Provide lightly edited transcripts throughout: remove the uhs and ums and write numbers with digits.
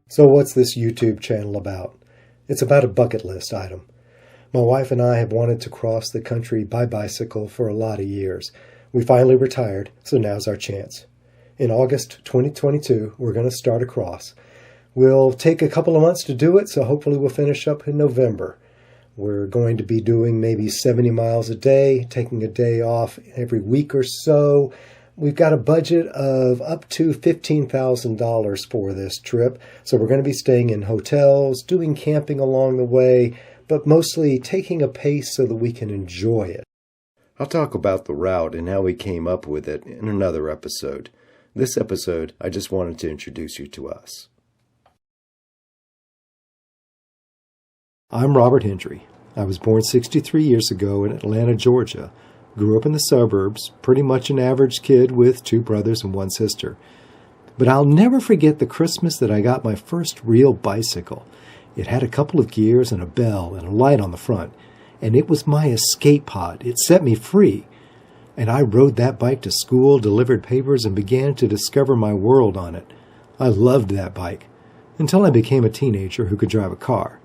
So what's this YouTube channel about? It's about a bucket list item. My wife and I have wanted to cross the country by bicycle for a lot of years. We finally retired, so now's our chance. In August 2022, we're going to start across. We'll take a couple of months to do it, so hopefully we'll finish up in November. We're going to be doing maybe 70 miles a day, taking a day off every week or so. We've got a budget of up to $15,000 for this trip, so we're going to be staying in hotels, doing camping along the way, but mostly taking a pace so that we can enjoy it. I'll talk about the route and how we came up with it in another episode. This episode, I just wanted to introduce you to us. I'm Robert Hendry. I was born 63 years ago in Atlanta, Georgia. Grew up in the suburbs, pretty much an average kid with 2 brothers and 1 sister. But I'll never forget the Christmas that I got my first real bicycle. It had a couple of gears and a bell and a light on the front, and it was my escape pod. It set me free. And I rode that bike to school, delivered papers, and began to discover my world on it. I loved that bike, until I became a teenager who could drive a car.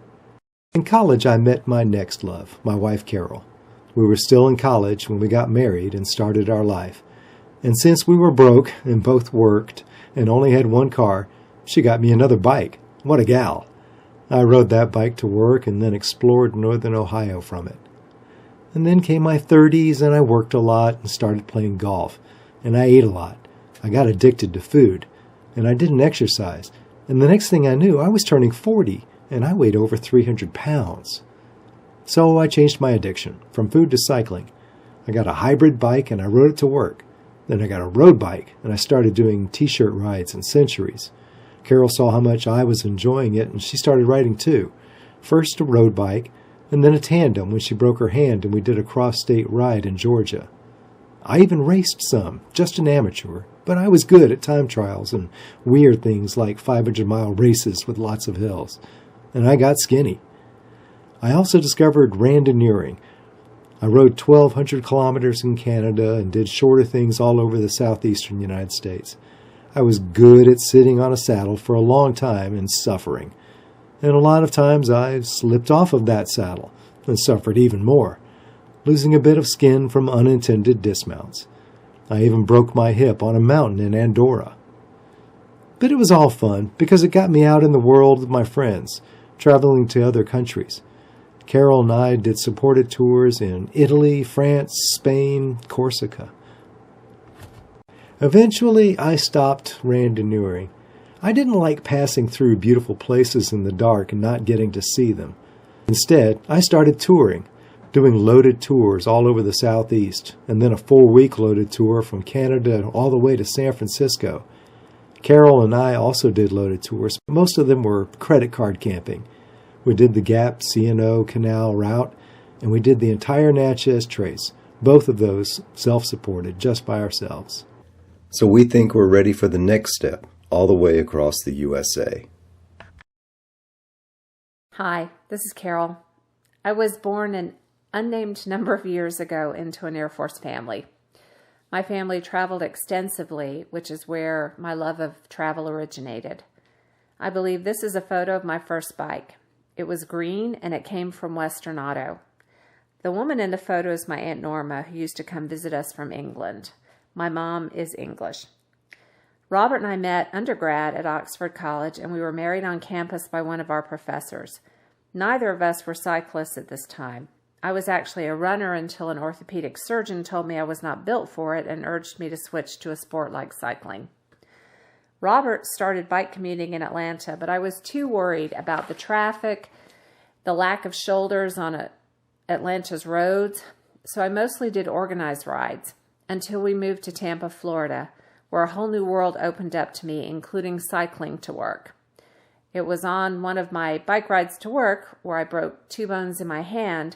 In college, I met my next love, my wife Carol. We were still in college when we got married and started our life. And since we were broke and both worked and only had 1 car, she got me another bike. What a gal. I rode that bike to work and then explored northern Ohio from it. And then came my 30s and I worked a lot and started playing golf. And I ate a lot. I got addicted to food. And I didn't exercise. And the next thing I knew, I was turning 40 and I weighed over 300 pounds. So I changed my addiction from food to cycling. I got a hybrid bike and I rode it to work. Then I got a road bike and I started doing t-shirt rides and centuries. Carol saw how much I was enjoying it and she started riding too. First a road bike and then a tandem when she broke her hand and we did a cross-state ride in Georgia. I even raced some, just an amateur, but I was good at time trials and weird things like 500-mile races with lots of hills. And I got skinny. I also discovered randonneuring. I rode 1,200 kilometers in Canada and did shorter things all over the southeastern United States. I was good at sitting on a saddle for a long time and suffering. And a lot of times I slipped off of that saddle and suffered even more, losing a bit of skin from unintended dismounts. I even broke my hip on a mountain in Andorra. But it was all fun because it got me out in the world with my friends, traveling to other countries. Carol and I did supported tours in Italy, France, Spain, Corsica. Eventually, I stopped randonneuring. I didn't like passing through beautiful places in the dark and not getting to see them. Instead, I started touring, doing loaded tours all over the Southeast, and then a 4-week loaded tour from Canada all the way to San Francisco. Carol and I also did loaded tours. Most of them were credit card camping. We did the Gap C&O Canal route, and we did the entire Natchez Trace, both of those self-supported, just by ourselves. So we think we're ready for the next step, all the way across the USA. Hi, this is Carol. I was born an unnamed number of years ago into an Air Force family. My family traveled extensively, which is where my love of travel originated. I believe this is a photo of my first bike. It was green and it came from Western Auto. The woman in the photo is my Aunt Norma, who used to come visit us from England. My mom is English. Robert and I met undergrad at Oxford College, and we were married on campus by one of our professors. Neither of us were cyclists at this time. I was actually a runner until an orthopedic surgeon told me I was not built for it and urged me to switch to a sport like cycling. Robert started bike commuting in Atlanta, but I was too worried about the traffic, the lack of shoulders on Atlanta's roads, so I mostly did organized rides until we moved to Tampa, Florida, where a whole new world opened up to me, including cycling to work. It was on one of my bike rides to work where I broke 2 bones in my hand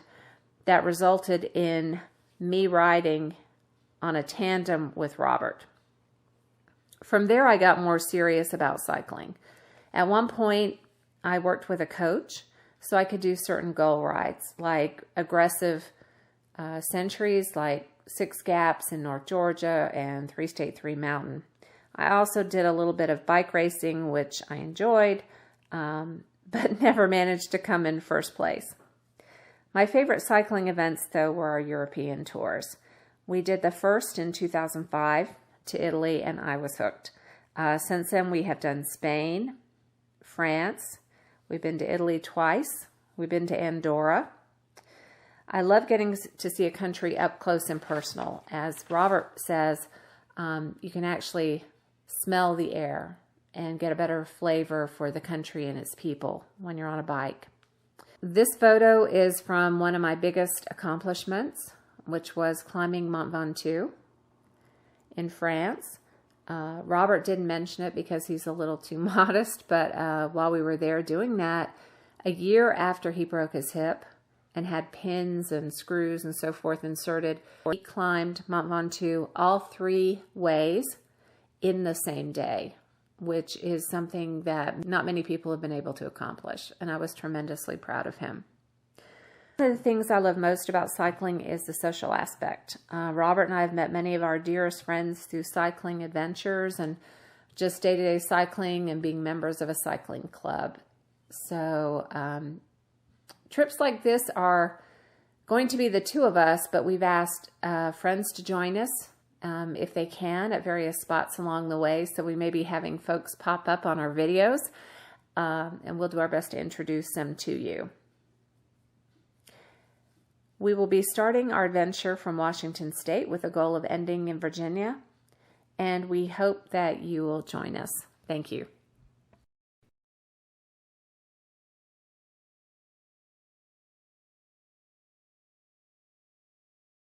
that resulted in me riding on a tandem with Robert. From there, I got more serious about cycling. At one point, I worked with a coach so I could do certain goal rides, like aggressive centuries, like 6 Gaps in North Georgia and 3 State 3 Mountain. I also did a little bit of bike racing, which I enjoyed, but never managed to come in first place. My favorite cycling events, though, were our European tours. We did the first in 2005 to Italy, and I was hooked. Since then, we have done Spain, France. We've been to Italy twice. We've been to Andorra. I love getting to see a country up close and personal. As Robert says, you can actually smell the air and get a better flavor for the country and its people when you're on a bike. This photo is from one of my biggest accomplishments, which was climbing Mont Ventoux in France. Robert didn't mention it because he's a little too modest, but while we were there doing that, a year after he broke his hip and had pins and screws and so forth inserted, he climbed Mont Ventoux all 3 ways in the same day, which is something that not many people have been able to accomplish, and I was tremendously proud of him. One of the things I love most about cycling is the social aspect. Robert and I have met many of our dearest friends through cycling adventures and just day-to-day cycling and being members of a cycling club. So trips like this are going to be the 2 of us, but we've asked friends to join us if they can at various spots along the way. So we may be having folks pop up on our videos, and we'll do our best to introduce them to you. We will be starting our adventure from Washington State with a goal of ending in Virginia, and we hope that you will join us. Thank you.